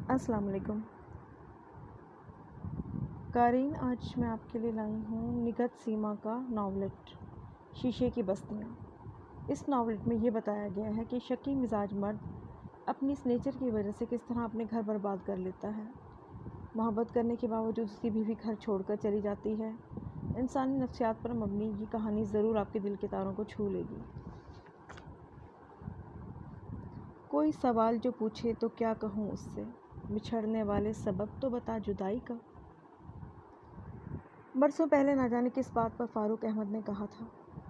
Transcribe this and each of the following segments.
السلام علیکم قارئین، آج میں آپ کے لیے لائی ہوں نگہت سیما کا ناولٹ شیشے کی بستیاں۔ اس ناولٹ میں یہ بتایا گیا ہے کہ شکی مزاج مرد اپنی اس نیچر کی وجہ سے کس طرح اپنے گھر برباد کر لیتا ہے۔ محبت کرنے کے باوجود اس کی بیوی گھر چھوڑ کر چلی جاتی ہے۔ انسانی نفسیات پر مبنی یہ کہانی ضرور آپ کے دل کے تاروں کو چھو لے گی۔ کوئی سوال جو پوچھے تو کیا کہوں اس سے، بچھڑنے والے سبب تو بتا جدائی کا۔ برسوں پہلے نہ جانے کس بات پر فاروق احمد نے کہا تھا،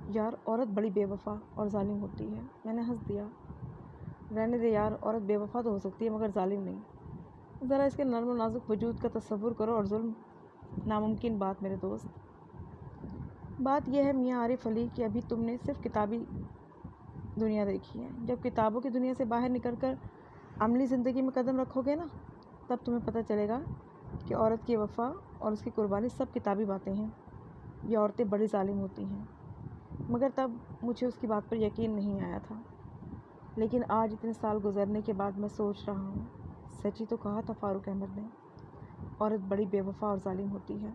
یار عورت بڑی بے وفا اور ظالم ہوتی ہے۔ میں نے ہنس دیا، رہنے دے یار، عورت بے وفا تو ہو سکتی ہے مگر ظالم نہیں۔ ذرا اس کے نرم و نازک وجود کا تصور کرو اور ظلم ناممکن بات میرے دوست۔ بات یہ ہے میاں عارف علی کہ ابھی تم نے صرف کتابی دنیا دیکھی ہے۔ جب کتابوں کی دنیا سے باہر نکل کر عملی زندگی میں قدم رکھو گے نا، تب تمہیں پتہ چلے گا کہ عورت کی وفا اور اس کی قربانی سب کتابی باتیں ہیں۔ یہ عورتیں بڑی ظالم ہوتی ہیں، مگر تب مجھے اس کی بات پر یقین نہیں آیا تھا۔ لیکن آج اتنے سال گزرنے کے بعد میں سوچ رہا ہوں، سچی تو کہا تھا فاروق احمد نے، عورت بڑی بے وفا اور ظالم ہوتی ہے۔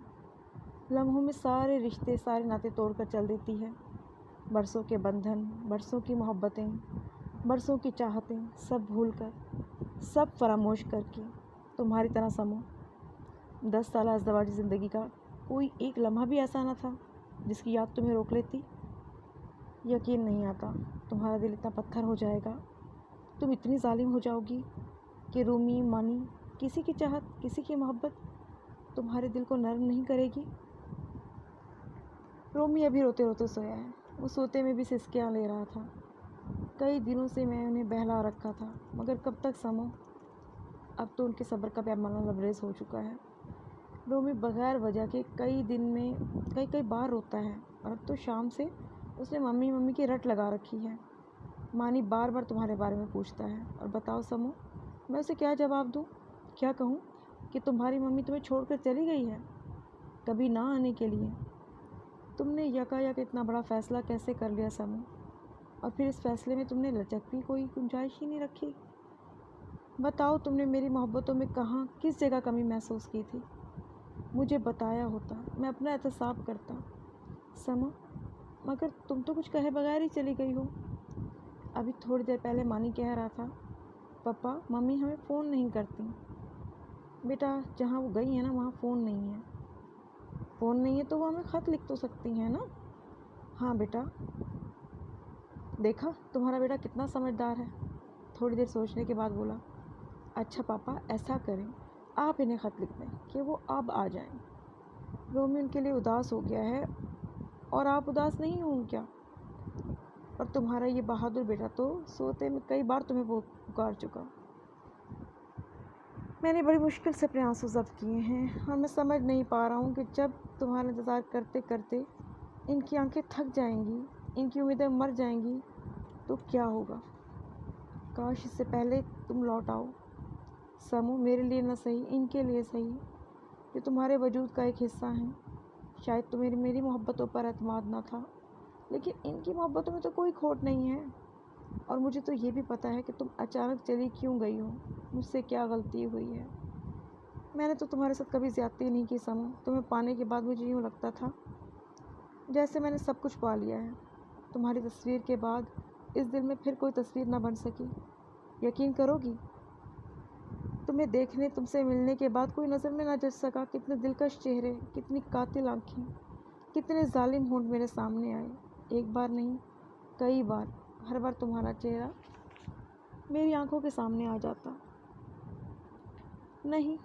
لمحوں میں سارے رشتے، سارے ناطے توڑ کر چل دیتی ہے۔ برسوں کے بندھن، برسوں کی محبتیں، برسوں کی چاہتیں، سب بھول کر، سب فراموش کر کے، تمہاری طرح سمو۔ 10 سالہ ازدواجی زندگی کا کوئی ایک لمحہ بھی ایسا نہ تھا جس کی یاد تمہیں روک لیتی۔ یقین نہیں آتا تمہارا دل اتنا پتھر ہو جائے گا، تم اتنی ظالم ہو جاؤ گی کہ رومی مانی کسی کی چاہت، کسی کی محبت تمہارے دل کو نرم نہیں کرے گی۔ رومی ابھی روتے روتے سویا ہے۔ وہ سوتے میں بھی سسکیاں لے رہا تھا۔ کئی دنوں سے میں انہیں بہلا رکھا تھا، مگر کب تک سمو۔ اب تو ان کے صبر کا پیمانہ لبریز ہو چکا ہے۔ رومی بغیر وجہ کے کئی دن میں کئی بار روتا ہے، اور اب تو شام سے اس نے ممی ممی کی رٹ لگا رکھی ہے۔ مانی بار بار تمہارے بارے میں پوچھتا ہے، اور بتاؤ سمو، میں اسے کیا جواب دوں؟ کیا کہوں کہ تمہاری ممی تمہیں چھوڑ کر چلی گئی ہے، کبھی نہ آنے کے لیے؟ تم نے یکایک اتنا بڑا فیصلہ کیسے کر لیا سمو؟ اور پھر اس فیصلے میں تم نے لچک بھی کوئی گنجائش ہی نہیں رکھی؟ بتاؤ، تم نے میری محبتوں میں کہاں، کس جگہ کمی محسوس کی تھی؟ مجھے بتایا ہوتا، میں اپنا احتساب کرتا سمو، مگر تم تو کچھ کہے بغیر ہی چلی گئی ہو۔ ابھی تھوڑی دیر پہلے مانی کہہ رہا تھا، پپا ممی ہمیں فون نہیں کرتی۔ بیٹا، جہاں وہ گئی ہیں نا وہاں فون نہیں ہے۔ فون نہیں ہے تو وہ ہمیں خط لکھ تو سکتی ہیں نا؟ ہاں بیٹا۔ دیکھا تمہارا بیٹا کتنا سمجھدار ہے۔ تھوڑی دیر سوچنے کے بعد بولا، اچھا پاپا ایسا کریں، آپ انہیں خط لکھ دیں کہ وہ اب آ جائیں۔ رومی ان کے لیے اداس ہو گیا ہے، اور آپ اداس نہیں ہوں کیا؟ اور تمہارا یہ بہادر بیٹا تو سوتے میں کئی بار تمہیں پکار چکا۔ میں نے بڑی مشکل سے اپنے آنسو ضبط کیے ہیں، اور میں سمجھ نہیں پا رہا ہوں کہ جب تمہارا انتظار کرتے کرتے ان کی آنکھیں تھک جائیں گی، ان کی امیدیں مر جائیں گی تو کیا ہوگا۔ کاش اس سے پہلے تم لوٹ آؤ سمو، میرے لیے نہ صحیح، ان کے لیے صحیح، جو تمہارے وجود کا ایک حصہ ہیں۔ شاید تمہیں میری محبتوں پر اعتماد نہ تھا، لیکن ان کی محبتوں میں تو کوئی کھوٹ نہیں ہے۔ اور مجھے تو یہ بھی پتہ ہے کہ تم اچانک چلی کیوں گئی ہو، مجھ سے کیا غلطی ہوئی ہے۔ میں نے تو تمہارے ساتھ کبھی زیادتی نہیں کی سمو۔ تمہیں پانے کے بعد مجھے یوں لگتا تھا جیسے میں نے سب کچھ پا لیا ہے۔ تمہاری تصویر کے بعد اس دل میں پھر کوئی تصویر نہ بن سکی، یقین کرو گی؟ تمہیں دیکھنے، تم سے ملنے کے بعد کوئی نظر میں نہ جچ سکا۔ کتنے دلکش چہرے، کتنی قاتل آنکھیں، کتنے ظالم ہونٹ میرے سامنے آئے، ایک بار نہیں کئی بار۔ ہر بار تمہارا چہرہ میری آنکھوں کے سامنے آ جاتا۔ نہیں،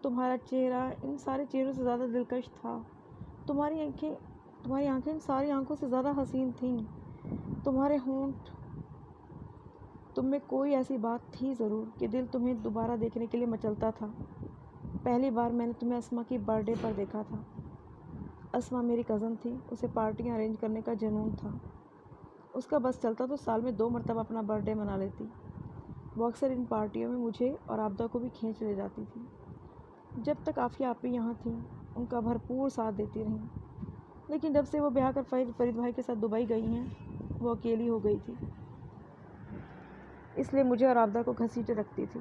تمہارا چہرہ ان سارے چہروں سے زیادہ دلکش تھا۔ تمہاری آنکھیں ان ساری آنکھوں سے زیادہ حسین تھیں۔ تمہارے ہونٹ، تم میں کوئی ایسی بات تھی ضرور کہ دل تمہیں دوبارہ دیکھنے کے لیے مچلتا تھا۔ پہلی بار میں نے تمہیں اسما کی برتھ ڈے پر دیکھا تھا۔ اسما میری کزن تھی، اسے پارٹیاں ارینج کرنے کا جنون تھا۔ اس کا بس چلتا تو سال میں 2 مرتبہ اپنا برتھ ڈے منا لیتی۔ وہ اکثر ان پارٹیوں میں مجھے اور عابدہ کو بھی کھینچ لے جاتی تھی۔ جب تک عافیہ آپی یہاں تھیں ان کا بھرپور ساتھ دیتی رہیں، لیکن جب سے وہ بیاہ کر فرید بھائی کے ساتھ دبئی گئی ہیں، وہ اکیلی ہو گئی تھی، اس لیے مجھے اور عابدہ کو گھسیٹے رکھتی تھی۔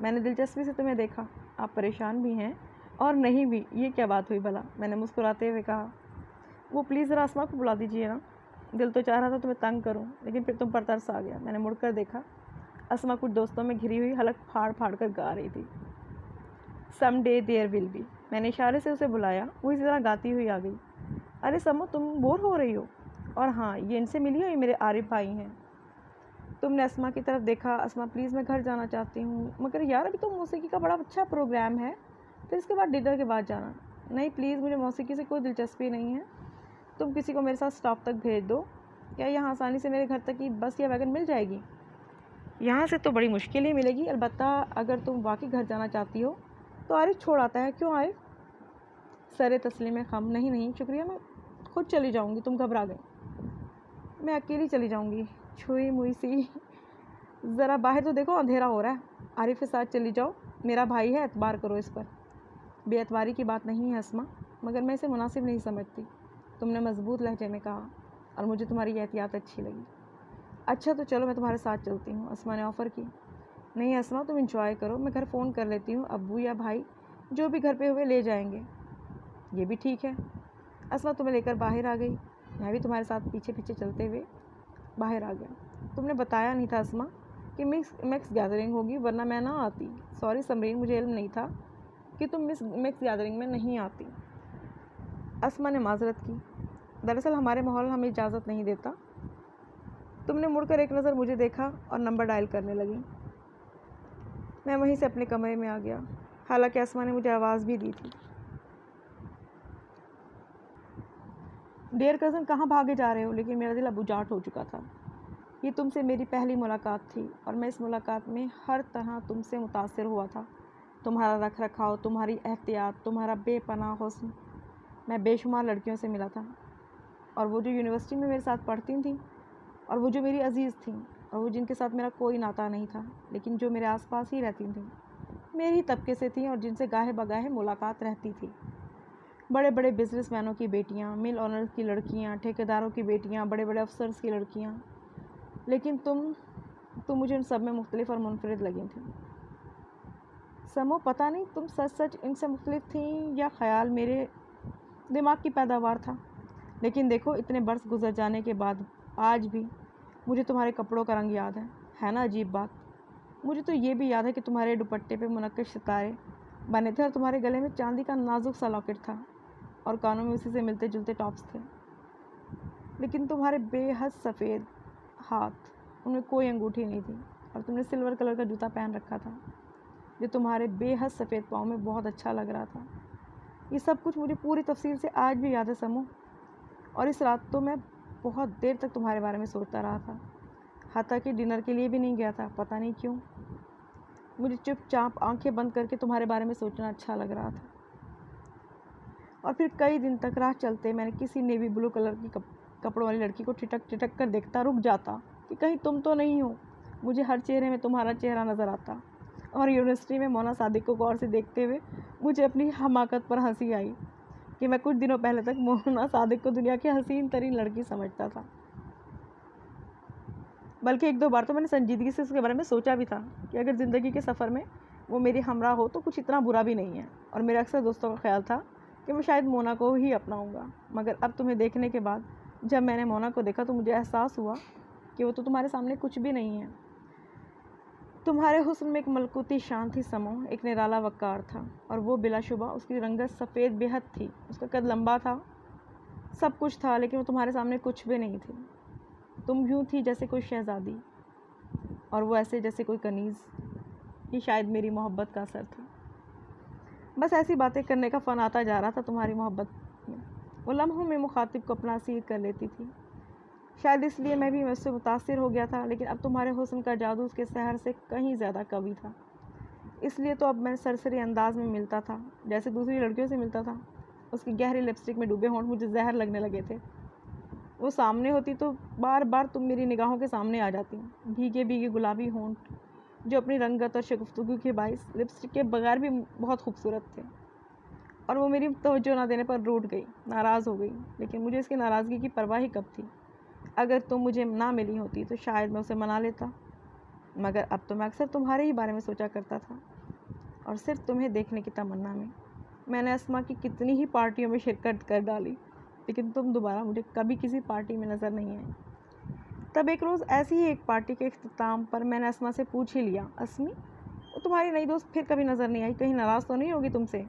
میں نے دلچسپی سے تمہیں دیکھا. آپ پریشان بھی ہیں اور نہیں بھی. یہ کیا بات ہوئی بھلا؟ میں نے مسکراتے ہوئے کہا. وہ پلیز ذرا اسما کو بلا دیجیے نا. دل تو چاہ رہا تھا تمہیں تنگ کروں لیکن پھر تم پر ترس آ گیا. میں نے مڑ کر دیکھا. اسما کچھ دوستوں میں گھری ہوئی حلق پھاڑ پھاڑ کر گا رہی تھی. Some day there will be. میں نے اشارے سے اسے بلایا. وہ اسی طرح گاتی ہوئی آ گئی. ارے سمو تم بور ہو رہی ہو؟ اور ہاں یہ ان سے ملی ہو، یہ میرے عارف بھائی ہیں. تم نے اسما کی طرف دیکھا. اسما پلیز میں گھر جانا چاہتی ہوں. مگر یار ابھی تو موسیقی کا بڑا اچھا پروگرام ہے، پھر اس کے بعد ڈنر کے بعد جانا. نہیں پلیز مجھے موسیقی سے کوئی دلچسپی نہیں ہے. تم کسی کو میرے ساتھ اسٹاپ تک بھیج دو. کیا یہاں آسانی سے میرے گھر تک کی بس یا ویگن مل جائے گی؟ یہاں سے تو بڑی مشکل ہی ملے گی. البتہ اگر تم واقعی گھر جانا چاہتی ہو تو عارف چھوڑ آتا ہے. کیوں عارف؟ سر تسلیم خم. نہیں شکریہ، میں خود چلی جاؤں گی. تم گھبرا گئی. میں اکیلی چلی جاؤں گی. چھوئی موئی سی. ذرا باہر تو دیکھو، اندھیرا ہو رہا ہے. عارف کے ساتھ چلی جاؤ، میرا بھائی ہے، اعتبار کرو اس پر. بے اعتباری کی بات نہیں ہے اسما، مگر میں اسے مناسب نہیں سمجھتی. تم نے مضبوط لہجے میں کہا اور مجھے تمہاری احتیاط اچھی لگی. اچھا تو چلو میں تمہارے ساتھ چلتی ہوں، اسما نے آفر کی. نہیں اسما تم انجوائے کرو، میں گھر فون کر لیتی ہوں. ابو یا بھائی جو بھی گھر پہ ہوئے لے جائیں گے. یہ بھی ٹھیک ہے. اسما تمہیں لے کر باہر آ گئی. میں بھی تمہارے ساتھ پیچھے پیچھے چلتے ہوئے باہر آ گیا. تم نے بتایا نہیں تھا اسما کہ مکس گیدرنگ ہوگی، ورنہ میں نہ آتی. سوری سمرین، مجھے علم نہیں تھا کہ تم مکس گیدرنگ میں نہیں آتی. اسما نے معذرت کی. دراصل ہمارے ماحول ہمیں اجازت نہیں دیتا. تم نے مڑ کر ایک نظر مجھے دیکھا اور نمبر ڈائل کرنے لگی. میں وہیں سے اپنے کمرے میں آ گیا، حالانکہ اسما نے مجھے آواز بھی دی تھی. ڈیئر کزن کہاں بھاگے جا رہے ہو؟ لیکن میرا دل اب اجاٹ ہو چکا تھا. یہ تم سے میری پہلی ملاقات تھی اور میں اس ملاقات میں ہر طرح تم سے متاثر ہوا تھا. تمہارا رکھ رکھاؤ، تمہاری احتیاط، تمہارا بے پناہ حسن. میں بے شمار لڑکیوں سے ملا تھا، اور وہ جو یونیورسٹی میں میرے ساتھ پڑھتی تھیں، اور وہ جو میری عزیز تھیں، اور وہ جن کے ساتھ میرا کوئی ناطہ نہیں تھا لیکن جو میرے آس پاس ہی رہتی تھیں، میری طبقے سے تھیں اور جن سے گاہے بگاہے ملاقات رہتی تھی. بڑے بڑے بزنس مینوں کی بیٹیاں، مل آنرز کی لڑکیاں، ٹھیکیداروں کی بیٹیاں، بڑے بڑے افسرز کی لڑکیاں. لیکن تم مجھے ان سب میں مختلف اور منفرد لگی تھیں. سمو پتہ نہیں تم سچ ان سے مختلف تھیں یا خیال میرے دماغ کی پیداوار تھا. لیکن دیکھو اتنے برس گزر جانے کے بعد آج بھی مجھے تمہارے کپڑوں کا رنگ یاد ہے نا عجیب بات. مجھے تو یہ بھی یاد ہے کہ تمہارے دوپٹے پہ منقش ستارے بنے تھے اور تمہارے گلے میں چاندی کا نازک سا لاکٹ تھا اور کانوں میں اسی سے ملتے جلتے ٹاپس تھے. لیکن تمہارے بے حد سفید ہاتھ، ان میں کوئی انگوٹھی نہیں تھی، اور تم نے سلور کلر کا جوتا پہن رکھا تھا جو تمہارے بے حد سفید پاؤں میں بہت اچھا لگ رہا تھا. یہ سب کچھ مجھے پوری تفصیل سے آج بھی یاد ہے سمو. اور اس رات تو میں بہت دیر تک تمہارے بارے میں سوچتا رہا تھا، حتیٰ کہ ڈنر کے لیے بھی نہیں گیا تھا. پتہ نہیں کیوں مجھے چپ چاپ آنکھیں بند کر کے تمہارے بارے میں سوچنا اچھا لگ رہا تھا. اور پھر کئی دن تک راہ چلتے میں نے کسی نیوی بلو کلر کی کپڑوں والی لڑکی کو ٹھٹک ٹھٹک کر دیکھتا رک جاتا کہ کہیں تم تو نہیں ہو. مجھے ہر چہرے میں تمہارا چہرہ نظر آتا. اور یونیورسٹی میں مونا صادق کو غور سے دیکھتے ہوئے مجھے اپنی حماقت پر ہنسی آئی کہ میں کچھ دنوں پہلے تک مونا صادق کو دنیا کی حسین ترین لڑکی سمجھتا تھا. بلکہ ایک دو بار تو میں نے سنجیدگی سے اس کے بارے میں سوچا بھی تھا کہ اگر زندگی کے سفر میں وہ میری ہمراہ ہو تو کچھ اتنا برا بھی نہیں ہے. اور میرے اکثر دوستوں کا خیال تھا کہ میں شاید مونا کو ہی اپناؤں گا. مگر اب تمہیں دیکھنے کے بعد جب میں نے مونا کو دیکھا تو مجھے احساس ہوا کہ وہ تو تمہارے سامنے کچھ بھی نہیں ہے. تمہارے حسن میں ایک ملکوتی شان تھی سمو، ایک نرالا وقار تھا، اور وہ بلا شبہ اس کی رنگت سفید بے حد تھی. اس کا قد لمبا تھا، سب کچھ تھا، لیکن وہ تمہارے سامنے کچھ بھی نہیں تھی. تم یوں تھی جیسے کوئی شہزادی اور وہ ایسے جیسے کوئی کنیز. یہ شاید میری محبت کا اثر تھا. بس ایسی باتیں کرنے کا فن آتا جا رہا تھا تمہاری محبت میں. وہ لمحوں میں مخاطب کو اپنا اسیر کر لیتی تھی. شاید اس لیے میں بھی اس سے متاثر ہو گیا تھا. لیکن اب تمہارے حسن کا جادو اس کے سحر سے کہیں زیادہ قوی تھا. اس لیے تو اب میں سرسری انداز میں ملتا تھا جیسے دوسری لڑکیوں سے ملتا تھا. اس کی گہری لپسٹک میں ڈوبے ہونٹ مجھے زہر لگنے لگے تھے. وہ سامنے ہوتی تو بار بار تم میری نگاہوں کے سامنے آ جاتی. بھیگے بھیگے گلابی ہونٹ جو اپنی رنگت اور شگفتگو کے باعث لپسٹک کے بغیر بھی بہت خوبصورت تھے. اور وہ میری توجہ نہ دینے پر روٹھ گئی، ناراض ہو گئی. لیکن مجھے اس کی ناراضگی کی پرواہ ہی کب تھی؟ اگر تم مجھے نہ ملی ہوتی تو شاید میں اسے منا لیتا. مگر اب تو میں اکثر تمہارے ہی بارے میں سوچا کرتا تھا، اور صرف تمہیں دیکھنے کی تمنا میں نے اسما کی کتنی ہی پارٹیوں میں شرکت کر ڈالی، لیکن تم دوبارہ مجھے کبھی کسی پارٹی میں نظر نہیں آئی۔ تب ایک روز ایسی ہی ایک پارٹی کے اختتام پر میں نے اسما سے پوچھ ہی لیا، اسمی وہ تمہاری نئی دوست پھر کبھی نظر نہیں آئی، کہیں ناراض تو نہیں ہوگی تم سے؟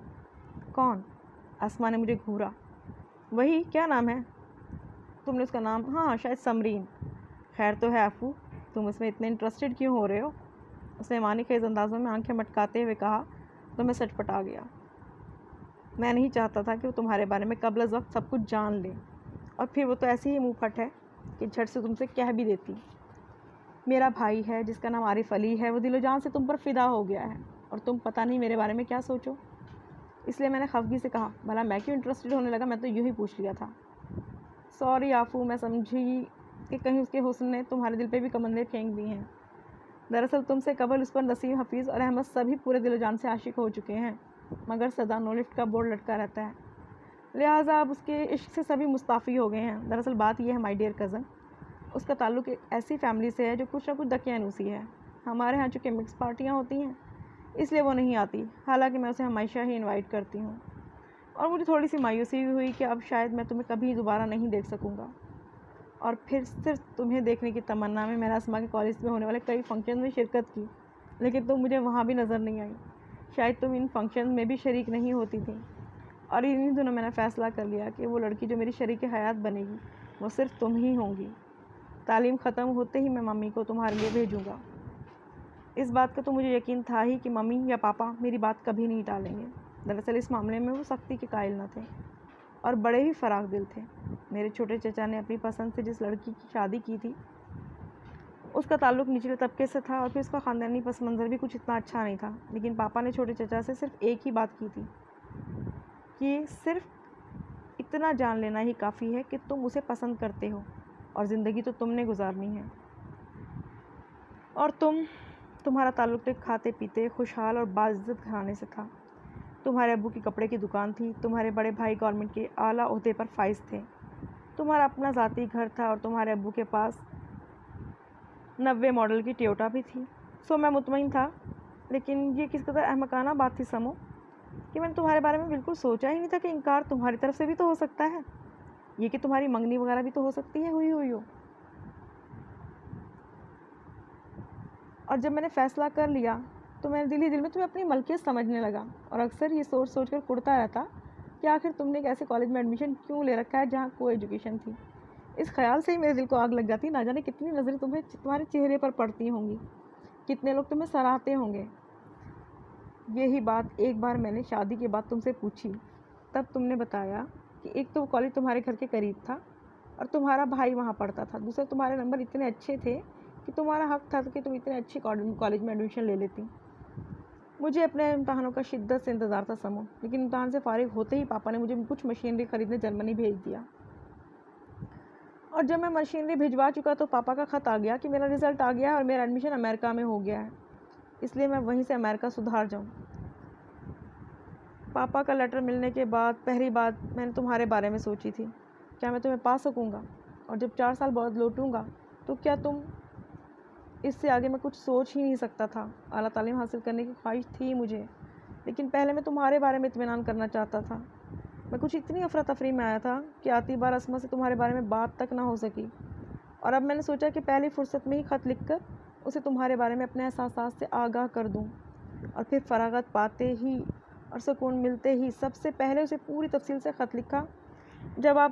کون؟ اسما نے مجھے گھورا۔ وہی، کیا نام ہے؟ تم نے اس کا نام، ہاں شاید سمرین۔ خیر تو ہے افو، تم اس میں اتنے انٹرسٹڈ کیوں ہو رہے ہو؟ اس نے معنی خیز اندازوں میں آنکھیں مٹکاتے ہوئے کہا تو میں سچ پٹا گیا۔ میں نہیں چاہتا تھا کہ وہ تمہارے بارے میں قبل از وقت سب کچھ جان لے، اور پھر وہ تو ایسی ہی منہ پھٹ ہے کہ جھٹ سے تم سے کہہ بھی دیتی۔ میرا بھائی ہے جس کا نام عارف علی ہے، وہ دل و جان سے تم پر فدا ہو گیا ہے، اور تم پتہ نہیں میرے بارے میں کیا سوچو۔ اس لیے میں نے خفگی سے کہا، بھلا میں کیوں انٹرسٹڈ ہونے لگا، میں تو یوں ہی پوچھ لیا تھا۔ سوری آفو، میں سمجھی کہ کہیں اس کے حسن نے تمہارے دل پہ بھی کمندیں پھینک دی ہیں۔ دراصل تم سے قبل اس پر نسیم، حفیظ اور احمد سبھی پورے دل و جان سے عاشق ہو چکے ہیں، مگر سدا نو لفٹ کا بورڈ لٹکا رہتا ہے، لہٰذا اب اس کے عشق سے سبھی مستعفی ہو گئے ہیں۔ دراصل بات یہ ہے مائی ڈیئر کزن، اس کا تعلق ایک ایسی فیملی سے ہے جو کچھ نہ کچھ دقیانوسی ہے۔ ہمارے ہاں چونکہ مکس پارٹیاں ہوتی ہیں اس لیے وہ نہیں آتی، حالانکہ میں اسے ہمیشہ ہی انوائٹ کرتی ہوں، اور مجھے تھوڑی سی مایوسی بھی ہوئی کہ اب شاید میں تمہیں کبھی دوبارہ نہیں دیکھ سکوں گا۔ اور پھر صرف تمہیں دیکھنے کی تمنا میں نے اسما کے کالج میں ہونے والے کئی فنکشن میں شرکت کی، لیکن تم مجھے وہاں بھی نظر نہیں آئی۔ شاید تم ان فنکشن میں بھی شریک نہیں ہوتی تھی، اور انہی دنوں میں نے فیصلہ کر لیا کہ وہ لڑکی جو میری شریک حیات بنے گی وہ صرف تم ہی ہوں گی۔ تعلیم ختم ہوتے ہی میں ممی کو تمہارے لیے بھیجوں گا۔ اس بات کا تو مجھے یقین تھا ہی کہ ممی یا پاپا میری بات کبھی نہیں ٹالیں گے۔ دراصل اس معاملے میں وہ سختی کے قائل نہ تھے، اور بڑے ہی فراخ دل تھے۔ میرے چھوٹے چچا نے اپنی پسند سے جس لڑکی کی شادی کی تھی اس کا تعلق نچلے طبقے سے تھا، اور پھر اس کا خاندانی پس منظر بھی کچھ اتنا اچھا نہیں تھا، لیکن پاپا نے چھوٹے چچا سے صرف ایک ہی بات کی تھی کہ صرف اتنا جان لینا ہی کافی ہے کہ تم اسے پسند کرتے ہو، اور زندگی تو تم نے گزارنی ہے، اور تمہارا تعلق ایک کھاتے پیتے خوشحال اور باعزت گھرانے سے تھا۔ تمہارے ابو کی کپڑے کی دکان تھی، تمہارے بڑے بھائی گورنمنٹ کے اعلیٰ عہدے پر فائز تھے، تمہارا اپنا ذاتی گھر تھا، اور تمہارے ابو کے پاس 90 ماڈل کی ٹیوٹا بھی تھی۔ سو میں مطمئن تھا، لیکن یہ کس قدر احمقانہ بات تھی سمو، کہ میں نے تمہارے بارے میں بالکل سوچا ہی نہیں تھا کہ انکار تمہاری طرف سے بھی تو ہو سکتا ہے، یہ کہ تمہاری منگنی وغیرہ بھی تو ہو سکتی ہے، ہوئی ہو۔ اور جب میں نے فیصلہ کر لیا تو میں دل ہی دل میں تمہیں اپنی ملکیت سمجھنے لگا، اور اکثر یہ سوچ سوچ کر کڑتا رہتا کہ آخر تم نے ایک ایسے کالج میں ایڈمیشن کیوں لے رکھا ہے جہاں کوئی ایجوکیشن تھی۔ اس خیال سے ہی میرے دل کو آگ لگ جاتی، نہ جانے کتنی نظریں تمہارے چہرے پر پڑتی ہوں گی، کتنے لوگ تمہیں سراہتے ہوں گے۔ یہی بات ایک بار میں نے شادی کے بعد تم سے پوچھی، تب تم نے بتایا کہ ایک تو وہ کالج تمہارے گھر کے قریب تھا اور تمہارا بھائی وہاں پڑھتا تھا، دوسرا تمہارے نمبر اتنے اچھے تھے کہ تمہارا حق تھا کہ تم اتنے اچھے کالج میں ایڈمیشن لے لیتی۔ مجھے اپنے امتحانوں کا شدت سے انتظار تھا سمو، لیکن امتحان سے فارغ ہوتے ہی پاپا نے مجھے کچھ مشینری خریدنے جرمنی بھیج دیا، اور جب میں مشینری بھجوا چکا تو پاپا کا خط آ گیا کہ میرا رزلٹ آ گیا ہے اور میرا ایڈمیشن امریکہ میں ہو گیا ہے، اس لیے میں وہیں سے امریکہ سدھار جاؤں۔ پاپا کا لیٹر ملنے کے بعد پہلی بات میں نے تمہارے بارے میں سوچی تھی، کیا میں تمہیں پا سکوں گا، اور جب 4 سال بعد لوٹوں گا تو کیا تم، اس سے آگے میں کچھ سوچ ہی نہیں سکتا تھا۔ اعلیٰ تعلیم حاصل کرنے کی خواہش تھی مجھے، لیکن پہلے میں تمہارے بارے میں اطمینان کرنا چاہتا تھا۔ میں کچھ اتنی افراتفری میں آیا تھا کہ آتی بار اسما سے تمہارے بارے میں بات تک نہ ہو سکی، اور اب میں نے سوچا کہ پہلی فرصت میں ہی خط لکھ کر اسے تمہارے بارے میں اپنے احساسات سے آگاہ کر دوں، اور پھر فراغت پاتے ہی اور سکون ملتے ہی سب سے پہلے اسے پوری تفصیل سے خط لکھا۔ جب آپ